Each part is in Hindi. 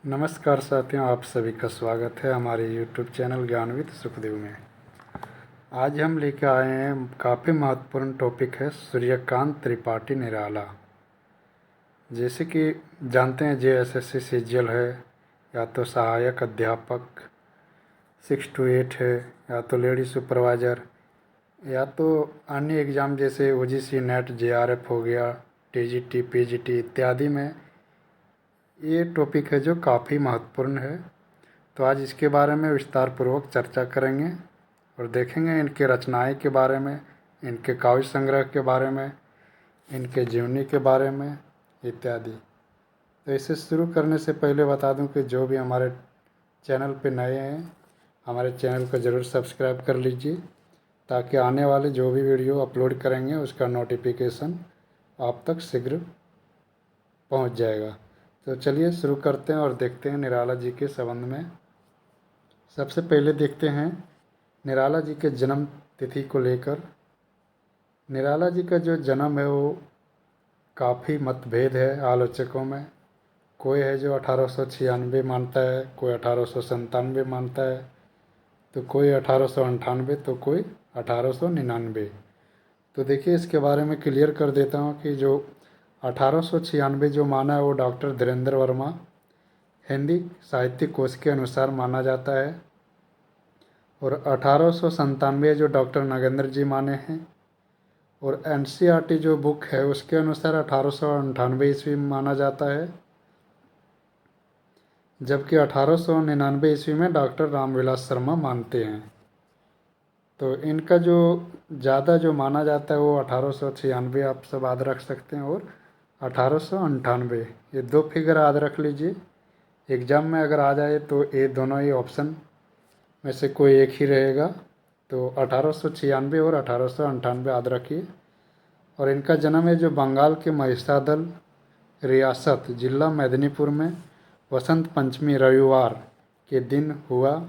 नमस्कार साथियों, आप सभी का स्वागत है हमारे YouTube चैनल ज्ञान विद सुखदेव में। आज हम लेकर आए हैं काफ़ी महत्वपूर्ण टॉपिक है सूर्यकांत त्रिपाठी निराला। जैसे कि जानते हैं JSSC सीजीएल है या तो सहायक अध्यापक 6 to 8 है या तो लेडी सुपरवाइज़र या तो अन्य एग्ज़ाम जैसे OGC नेट JRF हो गया, TGT PGT इत्यादि में ये टॉपिक है जो काफ़ी महत्वपूर्ण है। तो आज इसके बारे में विस्तार पूर्वक चर्चा करेंगे और देखेंगे इनके रचनाएं के बारे में, इनके काव्य संग्रह के बारे में, इनके जीवनी के बारे में इत्यादि। तो इसे शुरू करने से पहले बता दूं कि जो भी हमारे चैनल पे नए हैं हमारे चैनल को ज़रूर सब्सक्राइब कर लीजिए ताकि आने वाले जो भी वीडियो अपलोड करेंगे उसका नोटिफिकेशन आप तक शीघ्र पहुंच जाएगा। तो चलिए शुरू करते हैं और देखते हैं निराला जी के संबंध में। सबसे पहले देखते हैं निराला जी के जन्म तिथि को लेकर। निराला जी का जो जन्म है वो काफ़ी मतभेद है आलोचकों में। कोई है जो 1896 मानता है, कोई 1897 मानता है, तो कोई 1898, तो कोई 1899। तो देखिए इसके बारे में क्लियर कर देता हूँ कि जो 1896 जो माना है वो डॉक्टर धीरेन्द्र वर्मा हिंदी साहित्य कोश के अनुसार माना जाता है, और 1897 जो डॉक्टर नागेंद्र जी माने हैं, और NCERT जो बुक है उसके अनुसार 1898 ईस्वी में माना जाता है, जबकि 1899 ईस्वी में डॉक्टर रामविलास शर्मा मानते हैं। तो इनका जो ज़्यादा जो माना जाता है वो 1896 आप सब याद रख सकते हैं, और 1898 ये दो फिगर याद रख लीजिए। एग्ज़ाम में अगर आ जाए तो ये दोनों ही ऑप्शन में से कोई एक ही रहेगा। तो 1896 और 1898 याद रखिए। और इनका जन्म है जो बंगाल के महिसादल रियासत जिला मेदिनीपुर में वसंत पंचमी रविवार के दिन हुआ।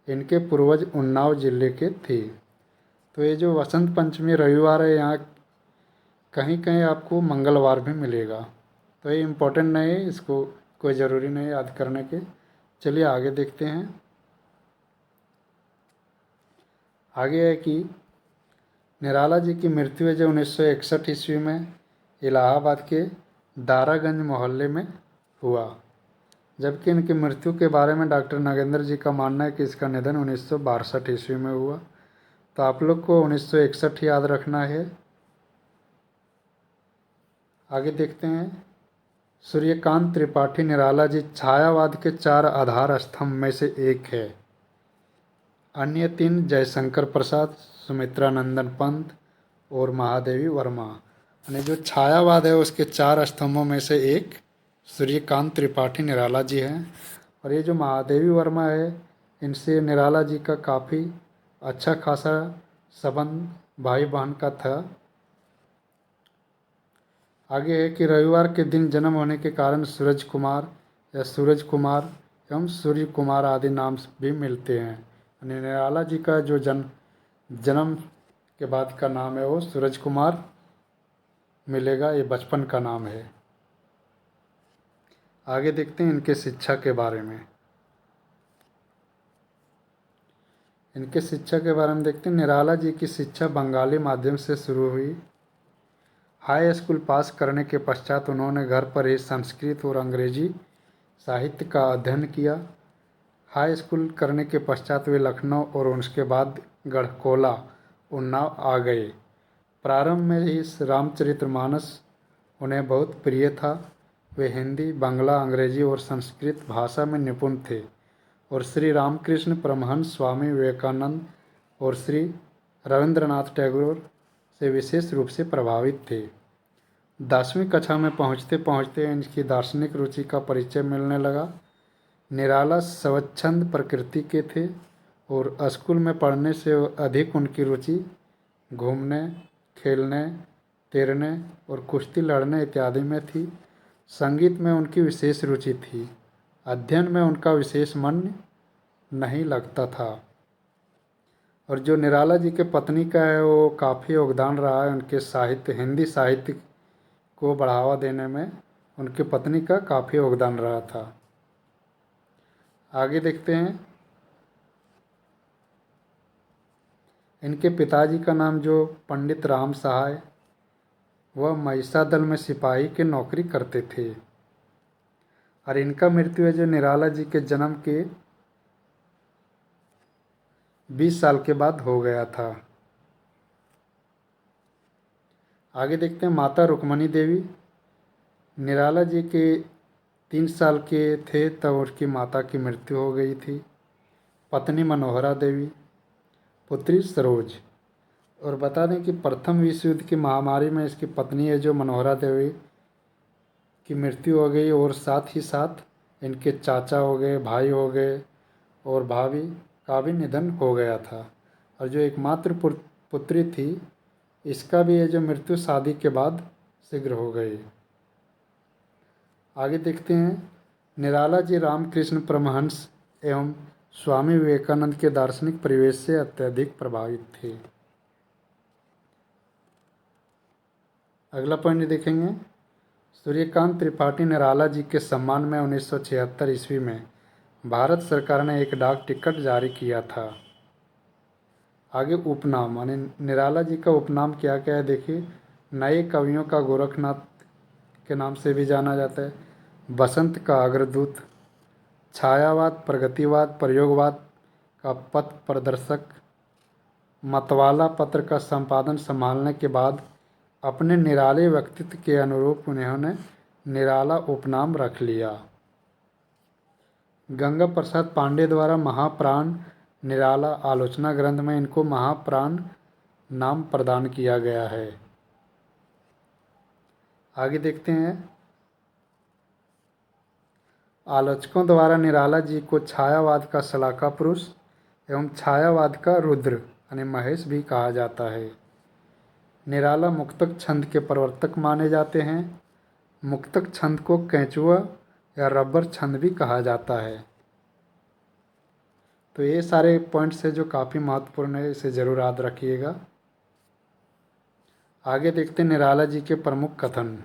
इनके पूर्वज उन्नाव जिले के थे। तो ये जो वसंत पंचमी रविवार है यहाँ कहीं कहीं आपको मंगलवार भी मिलेगा। तो ये इम्पोर्टेंट नहीं है, इसको कोई ज़रूरी नहीं याद करने के। चलिए आगे देखते हैं। आगे है कि निराला जी की मृत्यु है जो 1961 ईस्वी में इलाहाबाद के दारागंज मोहल्ले में हुआ, जबकि इनकी मृत्यु के बारे में डॉक्टर नागेंद्र जी का मानना है कि इसका निधन 1962 ईस्वी में हुआ। तो आप लोग को 1961 याद रखना है। आगे देखते हैं। सूर्यकांत त्रिपाठी निराला जी छायावाद के 4 आधार स्तंभ में से एक है। अन्य 3 जयशंकर प्रसाद, सुमित्रानंदन पंत और महादेवी वर्मा। यानी जो छायावाद है उसके 4 स्तंभों में से एक सूर्यकांत त्रिपाठी निराला जी हैं। और ये जो महादेवी वर्मा है इनसे निराला जी का काफ़ी अच्छा खासा संबंध भाई बहन का था। आगे है कि रविवार के दिन जन्म होने के कारण सूरज कुमार या सूरज कुमार एवं सूर्य कुमार आदि नाम भी मिलते हैं। यानी निराला जी का जो जन्म के बाद का नाम है वो सूरज कुमार मिलेगा, ये बचपन का नाम है। आगे देखते हैं इनके शिक्षा के बारे में। इनके शिक्षा के बारे में देखते हैं। निराला जी की शिक्षा बंगाली माध्यम से शुरू हुई। हाई स्कूल पास करने के पश्चात उन्होंने घर पर ही संस्कृत और अंग्रेजी साहित्य का अध्ययन किया। हाई स्कूल करने के पश्चात वे लखनऊ और उसके बाद गढ़कोला उन्नाव आ गए। प्रारंभ में ही रामचरितमानस उन्हें बहुत प्रिय था। वे हिंदी, बांग्ला, अंग्रेजी और संस्कृत भाषा में निपुण थे और श्री रामकृष्ण परमहंस, स्वामी विवेकानंद और श्री रविंद्रनाथ टैगोर से विशेष रूप से प्रभावित थे। 10वीं कक्षा में पहुंचते पहुंचते इनकी दार्शनिक रुचि का परिचय मिलने लगा। निराला स्वच्छंद प्रकृति के थे और स्कूल में पढ़ने से अधिक उनकी रुचि घूमने, खेलने, तैरने और कुश्ती लड़ने इत्यादि में थी। संगीत में उनकी विशेष रुचि थी। अध्ययन में उनका विशेष मन नहीं लगता था। और जो निराला जी के पत्नी का है वो काफ़ी योगदान रहा है उनके साहित्य, हिंदी साहित्य को बढ़ावा देने में उनकी पत्नी का काफ़ी योगदान रहा था। आगे देखते हैं, इनके पिताजी का नाम जो पंडित राम सहाय, वह महिषा दल में सिपाही की नौकरी करते थे। और इनका मृत्यु है जो निराला जी के जन्म के 20 साल के बाद हो गया था। आगे देखते हैं, माता रुक्मणी देवी, निराला जी के 3 साल के थे तब उनकी माता की मृत्यु हो गई थी। पत्नी मनोहरा देवी, पुत्री सरोज। और बता दें कि प्रथम विश्व युद्ध की महामारी में इसकी पत्नी है जो मनोहरा देवी की मृत्यु हो गई, और साथ ही साथ इनके चाचा हो गए, भाई हो गए और भाभी का भी निधन हो गया था। और जो एकमात्र पुत्री थी, इसका भी ये जो मृत्यु शादी के बाद शीघ्र हो गई। आगे देखते हैं, निराला जी रामकृष्ण परमहंस एवं स्वामी विवेकानंद के दार्शनिक परिवेश से अत्यधिक प्रभावित थे। अगला पॉइंट देखेंगे, सूर्यकांत त्रिपाठी निराला जी के सम्मान में 1976 ईस्वी में भारत सरकार ने एक डाक टिकट जारी किया था। आगे उपनाम, यानी निराला जी का उपनाम क्या क्या है देखिए, नए कवियों का गोरखनाथ के नाम से भी जाना जाता है, बसंत का अग्रदूत, छायावाद, प्रगतिवाद, प्रयोगवाद का पथ प्रदर्शक, मतवाला पत्र का संपादन संभालने के बाद अपने निराले व्यक्तित्व के अनुरूप उन्होंने निराला उपनाम रख लिया। गंगा प्रसाद पांडे द्वारा महाप्राण निराला आलोचना ग्रंथ में इनको महाप्राण नाम प्रदान किया गया है। आगे देखते हैं, आलोचकों द्वारा निराला जी को छायावाद का शलाका पुरुष एवं छायावाद का रुद्र यानी महेश भी कहा जाता है। निराला मुक्तक छंद के प्रवर्तक माने जाते हैं। मुक्तक छंद को केंचुआ या रबर छंद भी कहा जाता है। तो ये सारे पॉइंट्स है जो काफ़ी महत्वपूर्ण है, इसे ज़रूर याद रखिएगा। आगे देखते हैं निराला जी के प्रमुख कथन।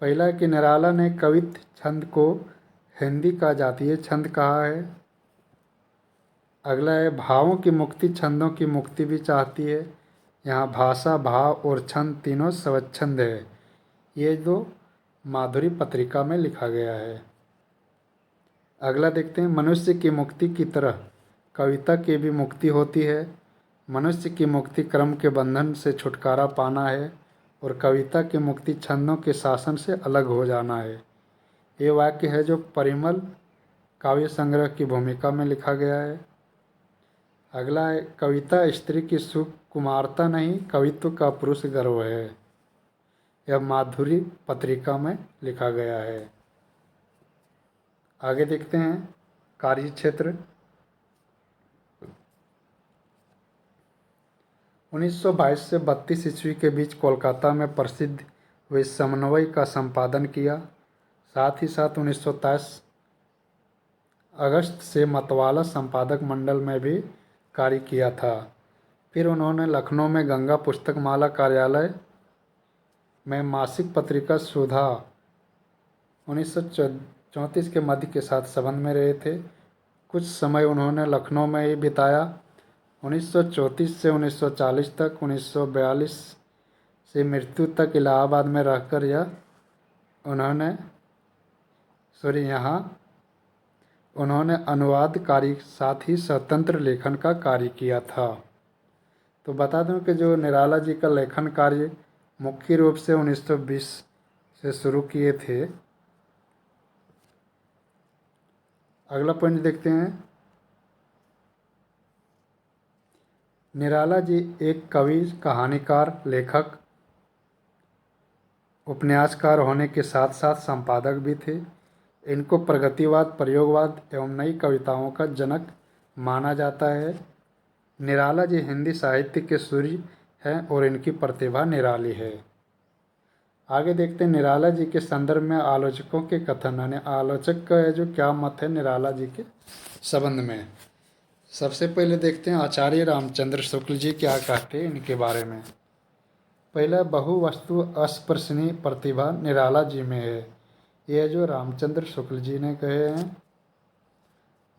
पहला है कि निराला ने कवित्व छंद को हिंदी का जातीय छंद कहा है। अगला है, भावों की मुक्ति छंदों की मुक्ति भी चाहती है। यहाँ भाषा, भाव और छंद तीनों स्वच्छंद है। ये जो माधुरी पत्रिका में लिखा गया है। अगला देखते हैं, मनुष्य की मुक्ति की तरह कविता की भी मुक्ति होती है। मनुष्य की मुक्ति क्रम के बंधन से छुटकारा पाना है और कविता की मुक्ति छंदों के शासन से अलग हो जाना है। ये वाक्य है जो परिमल काव्य संग्रह की भूमिका में लिखा गया है। अगला है, कविता स्त्री की सुकुमारता नहीं, कवित्व का पुरुष गर्व है। यह माधुरी पत्रिका में लिखा गया है। आगे देखते हैं, कार्य क्षेत्र। 1922 से 32 ईस्वी के बीच कोलकाता में प्रसिद्ध हुए समन्वय का संपादन किया। साथ ही साथ 1923 अगस्त से मतवाला संपादक मंडल में भी कार्य किया था। फिर उन्होंने लखनऊ में गंगा पुस्तक माला कार्यालय में मासिक पत्रिका सुधा 1934 के मध्य के साथ संबंध में रहे थे। कुछ समय उन्होंने लखनऊ में ही बिताया। 1934 से 1940 तक, 1942 से मृत्यु तक इलाहाबाद में रहकर उन्होंने अनुवाद कार्य साथ ही स्वतंत्र लेखन का कार्य किया था। तो बता दूं कि जो निराला जी का लेखन कार्य मुख्य रूप से 1920 से शुरू किए थे। अगला पॉइंट देखते हैं, निराला जी एक कवि, कहानीकार, लेखक, उपन्यासकार होने के साथ साथ संपादक भी थे। इनको प्रगतिवाद, प्रयोगवाद एवं नई कविताओं का जनक माना जाता है। निराला जी हिंदी साहित्य के सूर्य हैं और इनकी प्रतिभा निराली है। आगे देखते हैं, निराला जी के संदर्भ में आलोचकों के कथन, यानी आलोचक का जो क्या मत है निराला जी के संबंध में। सबसे पहले देखते हैं आचार्य रामचंद्र शुक्ल जी क्या कहते हैं इनके बारे में। पहला, बहुवस्तु अस्पर्शनीय प्रतिभा निराला जी में है। ये जो रामचंद्र शुक्ल जी ने कहे हैं।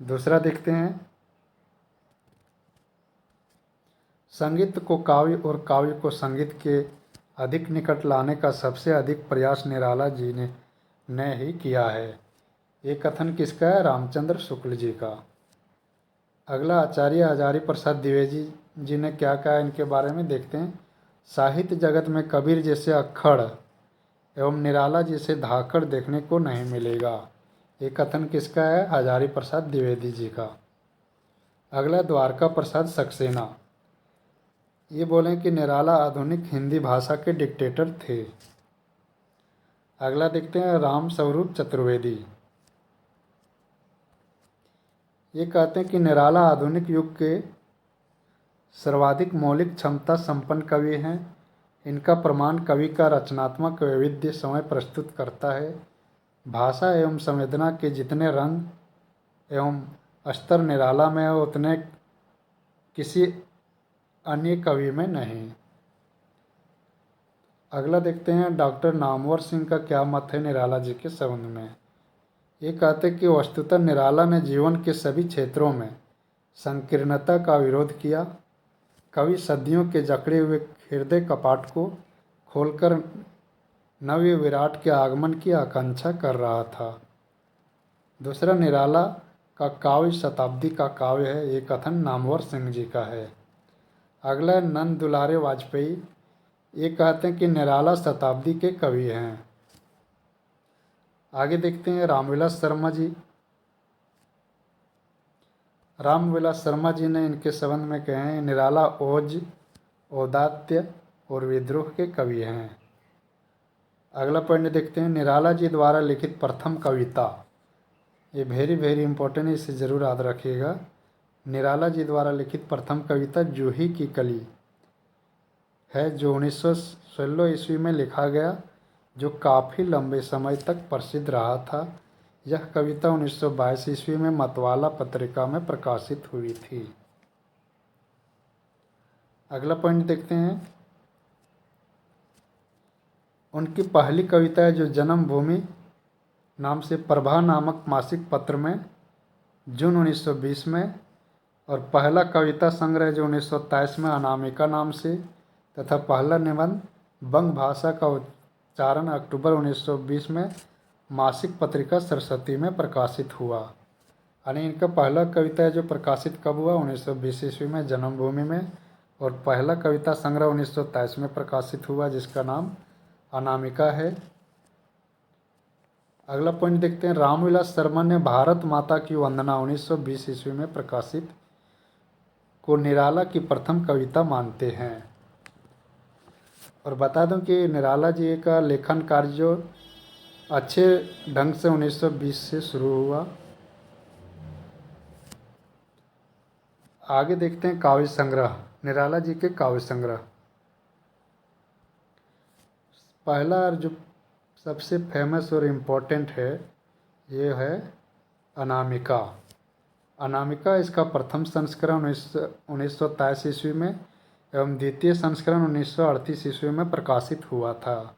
दूसरा देखते हैं, संगीत को काव्य और काव्य को संगीत के अधिक निकट लाने का सबसे अधिक प्रयास निराला जी ने ही किया है। ये कथन किसका है? रामचंद्र शुक्ल जी का। अगला आचार्य हजारी प्रसाद द्विवेदी जी ने क्या कहा इनके बारे में देखते हैं। साहित्य जगत में कबीर जैसे अक्खड़ एवं निराला जैसे धाकड़ देखने को नहीं मिलेगा। ये कथन किसका है? हजारी प्रसाद द्विवेदी जी का। अगला द्वारका प्रसाद सक्सेना, ये बोलें कि निराला आधुनिक हिंदी भाषा के डिक्टेटर थे। अगला देखते हैं राम स्वरूप चतुर्वेदी, ये कहते हैं कि निराला आधुनिक युग के सर्वाधिक मौलिक क्षमता संपन्न कवि हैं। इनका प्रमाण कवि का रचनात्मक वैविध्य समय प्रस्तुत करता है। भाषा एवं संवेदना के जितने रंग एवं स्तर निराला में है उतने किसी अन्य कवि में नहीं। अगला देखते हैं डॉक्टर नामवर सिंह का क्या मत है निराला जी के संबंध में। ये कहते हैं कि वस्तुतः निराला ने जीवन के सभी क्षेत्रों में संकीर्णता का विरोध किया। कवि सदियों के जकड़े हुए हृदय कपाट को खोलकर नव्य विराट के आगमन की आकांक्षा कर रहा था। दूसरा, निराला का काव्य शताब्दी का काव्य है। ये कथन नामवर सिंह जी का है। अगला नंद दुलारे वाजपेयी, ये कहते हैं कि निराला शताब्दी के कवि हैं। आगे देखते हैं रामविलास शर्मा जी। रामविलास शर्मा जी ने इनके संबंध में कहे हैं, निराला ओज, औदात्य और विद्रोह के कवि हैं। अगला पॉइंट देखते हैं निराला जी द्वारा लिखित प्रथम कविता। ये वेरी इंपॉर्टेंट है, इसे ज़रूर याद रखिएगा। निराला जी द्वारा लिखित प्रथम कविता जूही की कली है, जो 1916 ईस्वी में लिखा गया, जो काफ़ी लंबे समय तक प्रसिद्ध रहा था। यह कविता 1922 ईस्वी में मतवाला पत्रिका में प्रकाशित हुई थी। अगला पॉइंट देखते हैं, उनकी पहली कविता है जो जन्मभूमि नाम से प्रभा नामक मासिक पत्र में जून 1920 में, और पहला कविता संग्रह जो 1923 में अनामिका नाम से, तथा पहला निबंध बंग भाषा का उच्चारण अक्टूबर 1920 में मासिक पत्रिका सरस्वती में प्रकाशित हुआ। यानी इनका पहला कविता है जो प्रकाशित कब हुआ? 1920 ईस्वी में जन्मभूमि में, और पहला कविता संग्रह 1923 में प्रकाशित हुआ जिसका नाम अनामिका है। अगला पॉइंट देखते हैं, रामविलास शर्मा ने भारत माता की वंदना 1920 ईस्वी में प्रकाशित को निराला की प्रथम कविता मानते हैं। और बता दूं कि निराला जी का लेखन कार्य जो अच्छे ढंग से 1920 से शुरू हुआ। आगे देखते हैं काव्य संग्रह, निराला जी के काव्य संग्रह। पहला जो सबसे फेमस और इम्पोर्टेंट है ये है अनामिका। अनामिका इसका प्रथम संस्करण 1923 ईस्वी में एवं द्वितीय संस्करण 1938 ईस्वी में प्रकाशित हुआ था।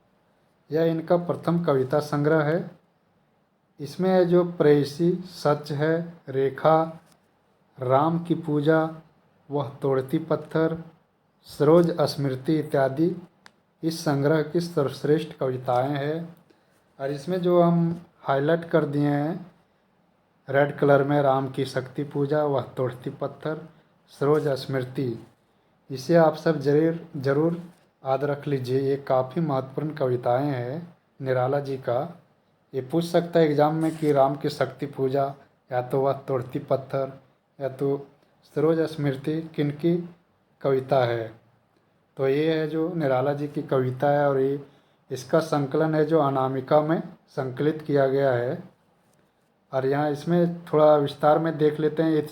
यह इनका प्रथम कविता संग्रह है। इसमें है जो प्रेयसी, सच है, रेखा, राम की पूजा, वह तोड़ती पत्थर, सरोज स्मृति इत्यादि इस संग्रह की सर्वश्रेष्ठ कविताएं हैं। और इसमें जो हम हाईलाइट कर दिए हैं रेड कलर में, राम की शक्ति पूजा, वह तोड़ती पत्थर, सरोज स्मृति, इसे आप सब जरूर याद रख लीजिए। ये काफ़ी महत्वपूर्ण कविताएं हैं निराला जी का। ये पूछ सकता है एग्जाम में कि राम की शक्ति पूजा या तो वह तोड़ती पत्थर या तो सरोज स्मृति किनकी कविता है। तो ये है जो निराला जी की कविता है, और ये इसका संकलन है जो अनामिका में संकलित किया गया है। और यहाँ इसमें थोड़ा विस्तार में देख लेते हैं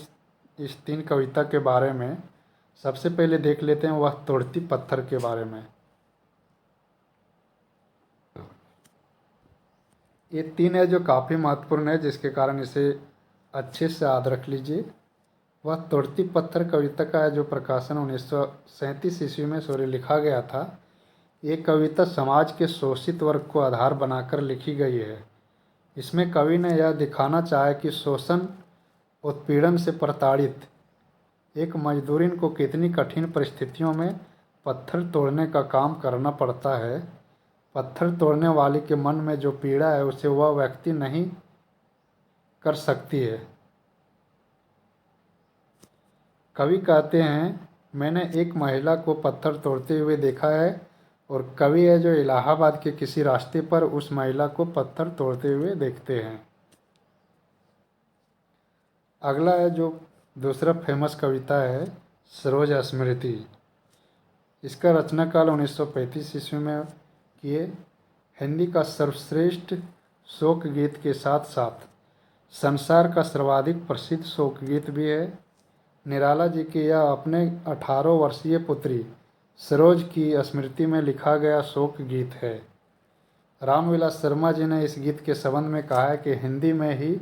इस तीन कविता के बारे में। सबसे पहले देख लेते हैं वह तोड़ती पत्थर के बारे में। ये तीन है जो काफ़ी महत्वपूर्ण है, जिसके कारण इसे अच्छे से याद रख लीजिए। वह तोड़ती पत्थर कविता का है जो प्रकाशन 1937 ईस्वी में लिखा गया था। ये कविता समाज के शोषित वर्ग को आधार बनाकर लिखी गई है। इसमें कवि ने यह दिखाना चाहा कि शोषण उत्पीड़न से प्रताड़ित एक मजदूरिन को कितनी कठिन परिस्थितियों में पत्थर तोड़ने का काम करना पड़ता है। पत्थर तोड़ने वाले के मन में जो पीड़ा है उसे वह व्यक्ति नहीं कर सकती है। कवि कहते हैं, मैंने एक महिला को पत्थर तोड़ते हुए देखा है, और कवि है जो इलाहाबाद के किसी रास्ते पर उस महिला को पत्थर तोड़ते हुए देखते हैं। अगला है जो दूसरा फेमस कविता है सरोज स्मृति। इसका रचना काल 1935 ईस्वी में किए। हिंदी का सर्वश्रेष्ठ शोक गीत के साथ साथ संसार का सर्वाधिक प्रसिद्ध शोक गीत भी है। निराला जी की यह अपने 18 वर्षीय पुत्री सरोज की स्मृति में लिखा गया शोक गीत है। रामविलास शर्मा जी ने इस गीत के संबंध में कहा है कि हिंदी में ही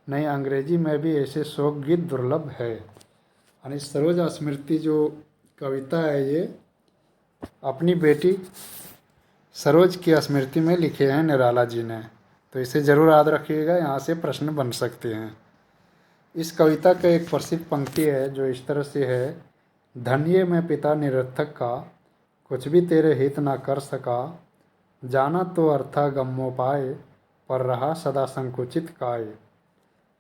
नहीं अंग्रेजी में भी ऐसे शोक गीत दुर्लभ है। यानी सरोज स्मृति जो कविता है ये अपनी बेटी सरोज की स्मृति में लिखे हैं निराला जी ने, तो इसे ज़रूर याद रखिएगा, यहाँ से प्रश्न बन सकते हैं। इस कविता का एक प्रसिद्ध पंक्ति है जो इस तरह से है, धन्य मैं पिता निरर्थक का, कुछ भी तेरे हित ना कर सका, जाना तो अर्था गम्योपाय, पर रहा सदा संकुचित काय,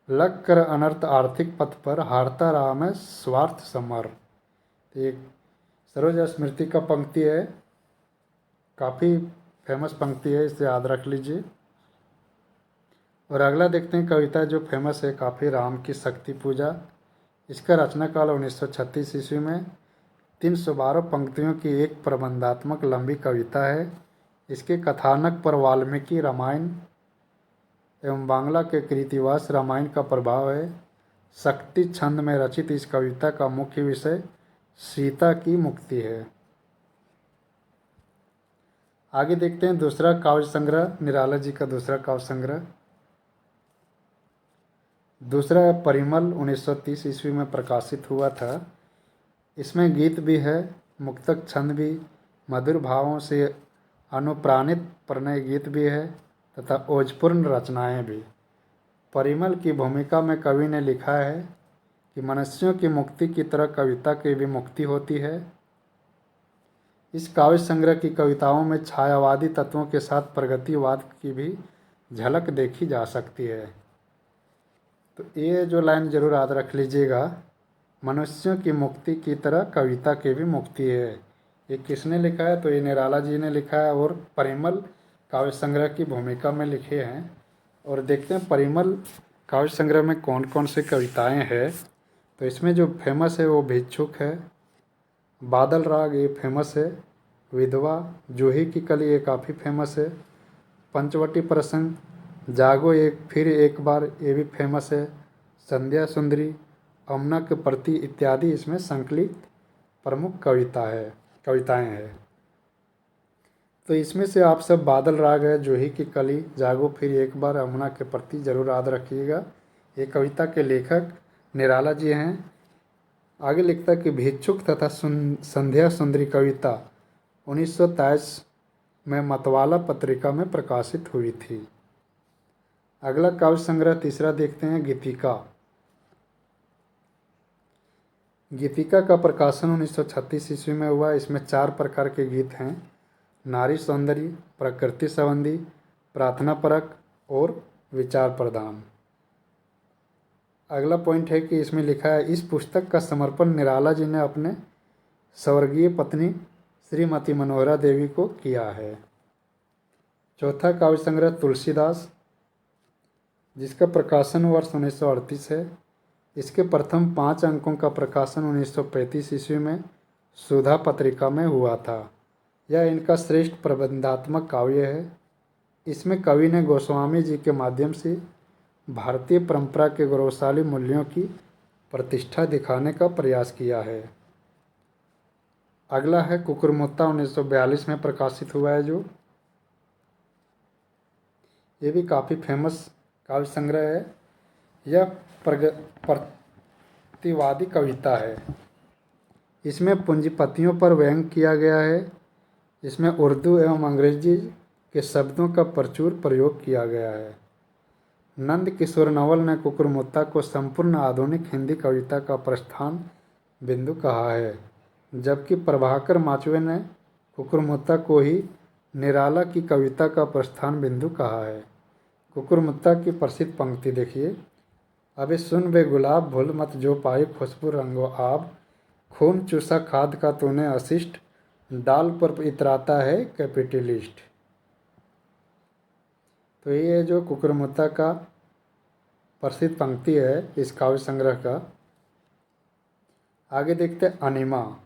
लग कर अनर्थ आर्थिक पथ पर, हारता रहा मैं स्वार्थ समर। एक सरोज स्मृति का पंक्ति है, काफ़ी फेमस पंक्ति है, इसे याद रख लीजिए। और अगला देखते हैं कविता जो फेमस है काफ़ी, राम की शक्ति पूजा। इसका रचना काल 1936 ईस्वी में। 312 पंक्तियों की एक प्रबंधात्मक लंबी कविता है। इसके कथानक पर वाल्मीकि रामायण एवं बांग्ला के कृतिवास रामायण का प्रभाव है। शक्ति छंद में रचित इस कविता का मुख्य विषय सीता की मुक्ति है। आगे देखते हैं दूसरा काव्य संग्रह, निराला जी का दूसरा काव्य संग्रह। दूसरा परिमल 1930 ईस्वी में प्रकाशित हुआ था। इसमें गीत भी है, मुक्तक छंद भी, मधुर भावों से अनुप्राणित प्रणय गीत भी है तथा ओजपूर्ण रचनाएं भी। परिमल की भूमिका में कवि ने लिखा है कि मनुष्यों की मुक्ति की तरह कविता की भी मुक्ति होती है। इस काव्य संग्रह की कविताओं में छायावादी तत्वों के साथ प्रगतिवाद की भी झलक देखी जा सकती है। तो ये जो लाइन जरूर याद रख लीजिएगा, मनुष्यों की मुक्ति की तरह कविता की भी मुक्ति है। ये किसने लिखा है? तो ये निराला जी ने लिखा है और परिमल काव्य संग्रह की भूमिका में लिखे हैं। और देखते हैं परिमल काव्य संग्रह में कौन कौन सी कविताएं हैं। तो इसमें जो फेमस है वो भिक्षुक है, बादल राग ये फेमस है, विधवा, जूही की कली ये काफ़ी फेमस है, पंचवटी प्रसंग, जागो एक फिर एक बार ये भी फेमस है, संध्या सुंदरी, अमना के प्रति इत्यादि इसमें संकलित प्रमुख कविताएं हैं। तो इसमें से आप सब बादल राग है, जूही की कली, जागो फिर एक बार, अमना के प्रति जरूर याद रखिएगा। ये कविता के लेखक निराला जी हैं। आगे लिखता है कि भिक्षुक तथा संध्या सुंदरी कविता 1923 में मतवाला पत्रिका में प्रकाशित हुई थी। अगला काव्य संग्रह तीसरा देखते हैं, गीतिका। गीतिका का प्रकाशन 1936 ईस्वी में हुआ। इसमें 4 प्रकार के गीत हैं, नारी सौंदर्य, प्रकृति संबंधी, प्रार्थना परक और विचार प्रधान। अगला पॉइंट है कि इसमें लिखा है, इस पुस्तक का समर्पण निराला जी ने अपने स्वर्गीय पत्नी श्रीमती मनोहरा देवी को किया है। चौथा काव्य संग्रह तुलसीदास, जिसका प्रकाशन वर्ष 1938 है। इसके प्रथम 5 अंकों का प्रकाशन 1935 ईस्वी में सुधा पत्रिका में हुआ था। यह इनका श्रेष्ठ प्रबंधात्मक काव्य है। इसमें कवि ने गोस्वामी जी के माध्यम से भारतीय परंपरा के गौरवशाली मूल्यों की प्रतिष्ठा दिखाने का प्रयास किया है। अगला है कुकुरमुत्ता, 1942 में प्रकाशित हुआ है जो, ये भी काफ़ी फेमस काव्य संग्रह है। यह प्रतिवादी कविता है। इसमें पूंजीपतियों पर व्यंग किया गया है। इसमें उर्दू एवं अंग्रेजी के शब्दों का प्रचुर प्रयोग किया गया है। नंद किशोर नवल ने कुकुरमुत्ता को संपूर्ण आधुनिक हिंदी कविता का प्रस्थान बिंदु कहा है, जबकि प्रभाकर माचवे ने कुकुरमुत्ता को ही निराला की कविता का प्रस्थान बिंदु कहा है। कुकुरमुत्ता की प्रसिद्ध पंक्ति देखिए, अबे सुन बे गुलाब भूल मत जो पाई खुशबू रंगो आब, खून चूसा खाद का तूने अशिष्ट, डाल पर इतराता है कैपिटलिस्ट। तो ये जो कुकुरमुत्ता का प्रसिद्ध पंक्ति है इस काव्य संग्रह का। आगे देखते हैं अनिमा।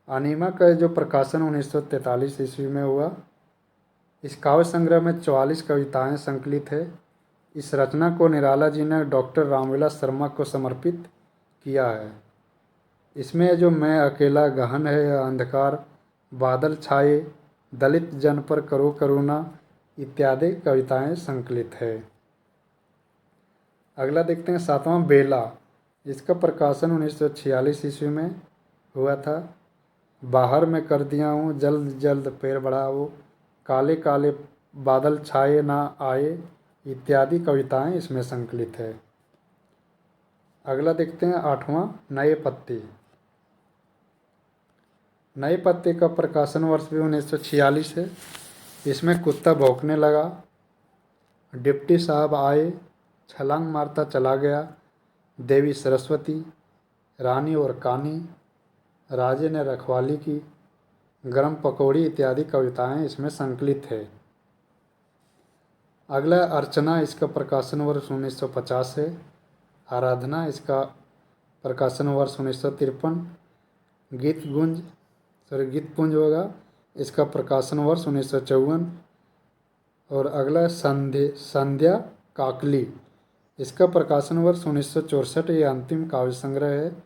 अनिमा का जो प्रकाशन 1943 ईस्वी में हुआ। इस काव्य संग्रह में 44 कविताएं संकलित है। इस रचना को निराला जी ने डॉक्टर रामविलास शर्मा को समर्पित किया है। इसमें जो मैं अकेला गहन है यह अंधकार, बादल छाए, दलित जन पर करो करुणा इत्यादि कविताएं संकलित है। अगला देखते हैं सातवां बेला। इसका प्रकाशन 1946 ईस्वी में हुआ था। बाहर में कर दिया हूँ जल्द जल्द पैर बढ़ाओ, काले काले बादल छाए ना आए इत्यादि कविताएं इसमें संकलित है। अगला देखते हैं आठवां नए पत्ते। नए पत्ते का प्रकाशन वर्ष भी 1946 है। इसमें कुत्ता भौंकने लगा, डिप्टी साहब आए, छलांग मारता चला गया, देवी सरस्वती, रानी और कानी, राजे ने रखवाली की, गरम पकौड़ी इत्यादि कविताएं इसमें संकलित है। अगला अर्चना। इसका प्रकाशन वर्ष 1950 है। आराधना। इसका प्रकाशन वर्ष 1953। गीतपुंज होगा, इसका प्रकाशन वर्ष 1954। और अगला संध्या काकली। इसका प्रकाशन वर्ष 1964। ये अंतिम काव्य संग्रह है।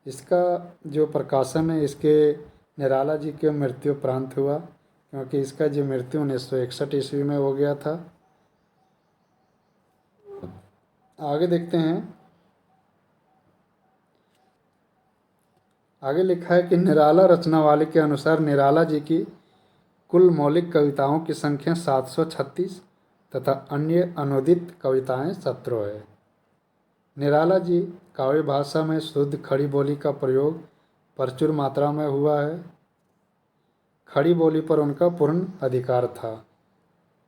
इसका जो प्रकाशन है इसके निराला जी के मृत्यु उपरांत हुआ, क्योंकि इसका जो मृत्यु 1961 ईस्वी में हो गया था। आगे देखते हैं। आगे लिखा है कि निराला रचनावली के अनुसार निराला जी की कुल मौलिक कविताओं की संख्या 736 तथा अन्य अनुदित कविताएं 17 है। निराला जी काव्य भाषा में शुद्ध खड़ी बोली का प्रयोग प्रचुर मात्रा में हुआ है। खड़ी बोली पर उनका पूर्ण अधिकार था।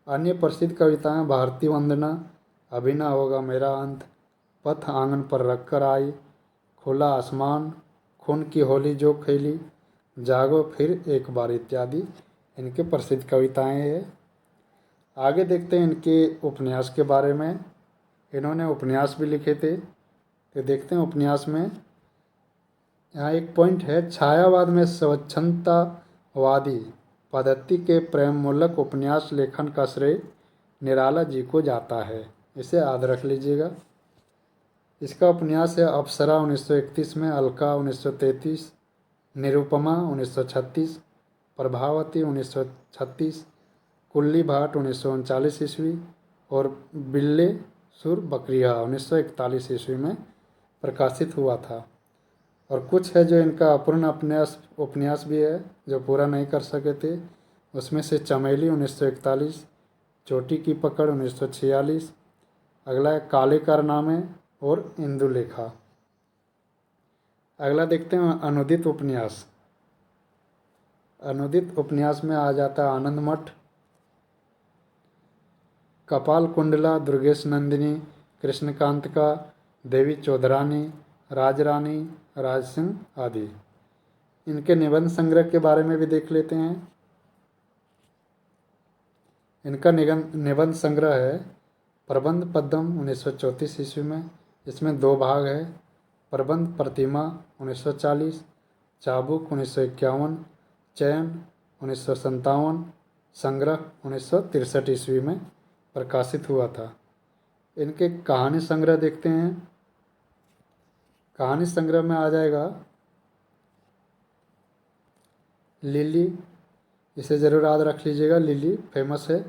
अन्य प्रसिद्ध कविताएं भारती वंदना, अभी ना होगा मेरा अंत, पथ आंगन पर रख कर आई, खुला आसमान, खून की होली जो खेली, जागो फिर एक बार इत्यादि इनके प्रसिद्ध कविताएं हैं। आगे देखते हैं इनके उपन्यास के बारे में। इन्होंने उपन्यास भी लिखे थे, तो देखते हैं उपन्यास में। यहाँ एक पॉइंट है, छायावाद में स्वच्छंदतावादी पद्धति के प्रेम मूलक उपन्यास लेखन का श्रेय निराला जी को जाता है। इसे याद रख लीजिएगा। इसका उपन्यास है अप्सरा 1931 में, अलका 1933, निरुपमा 1936, प्रभावती 1936, कुल्ली भाट 1939 ईस्वी और बिल्ले सुर बकरिया 1941 ईस्वी में प्रकाशित हुआ था। और कुछ है जो इनका अपूर्ण उपन्यास भी है जो पूरा नहीं कर सके थे। उसमें से चमेली 1941, चोटी की पकड़ 1946, अगला है काले कारनामे और इंदुलेखा। अगला देखते हैं अनुदित उपन्यास। अनुदित उपन्यास में आ जाता है आनंद मठ, कपाल कुंडला, दुर्गेश नंदिनी, कृष्णकांत का, देवी चौधरानी, राजरानी, राज सिंह आदि। इनके निबंध संग्रह के बारे में भी देख लेते हैं। इनका निबंध संग्रह है प्रबंध पद्म 1934 ईस्वी में। इसमें 2 भाग है, प्रबंध प्रतिमा 1940, चाबुक 1951, चयन 1957, संग्रह 1963 ईस्वी में प्रकाशित हुआ था। इनके कहानी संग्रह देखते हैं। कहानी संग्रह में आ जाएगा लिली, इसे ज़रूर याद रख लीजिएगा, लिली फेमस है।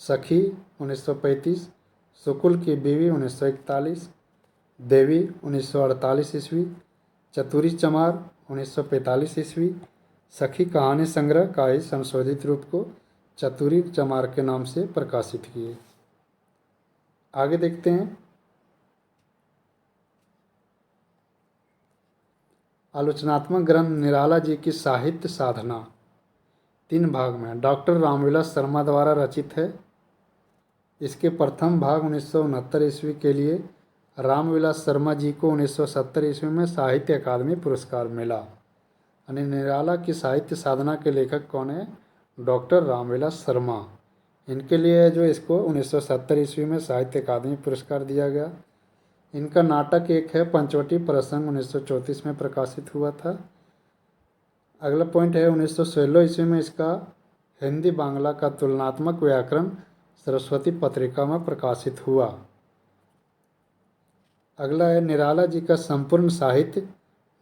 सखी 1935, सुकुल की बीवी 1941, देवी 1948 ईस्वी, चतुरी चमार 1945 ईस्वी। सखी कहानी संग्रह का ही संशोधित रूप को चतुरी चमार के नाम से प्रकाशित किए। आगे देखते हैं। आलोचनात्मक ग्रंथ निराला जी की साहित्य साधना 3 भाग में डॉक्टर रामविलास शर्मा द्वारा रचित है। इसके प्रथम भाग 1969 ईस्वी के लिए रामविलास शर्मा जी को 1970 ईस्वी में साहित्य अकादमी पुरस्कार मिला। यानी निराला की साहित्य साधना के लेखक कौन है? डॉक्टर रामविलास शर्मा। इनके लिए जो इसको 1970 ईस्वी में साहित्य अकादमी पुरस्कार दिया गया। इनका नाटक एक है पंचवटी प्रसंग, 1934 में प्रकाशित हुआ था। अगला पॉइंट है 1916 ईस्वी में इसका हिंदी बांग्ला का तुलनात्मक व्याकरण सरस्वती पत्रिका में प्रकाशित हुआ। अगला है निराला जी का संपूर्ण साहित्य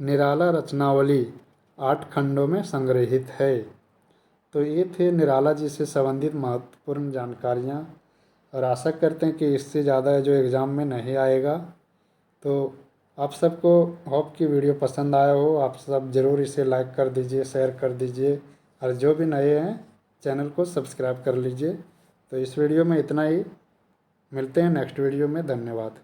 निराला रचनावली 8 खंडों में संग्रहित है। तो ये थे निराला जी से संबंधित महत्वपूर्ण जानकारियाँ, और आशा करते हैं कि इससे ज़्यादा जो एग्ज़ाम में नहीं आएगा। तो आप सबको होप कि वीडियो पसंद आया हो। आप सब ज़रूर इसे लाइक कर दीजिए, शेयर कर दीजिए, और जो भी नए हैं चैनल को सब्सक्राइब कर लीजिए। तो इस वीडियो में इतना ही, मिलते हैं नेक्स्ट वीडियो में। धन्यवाद।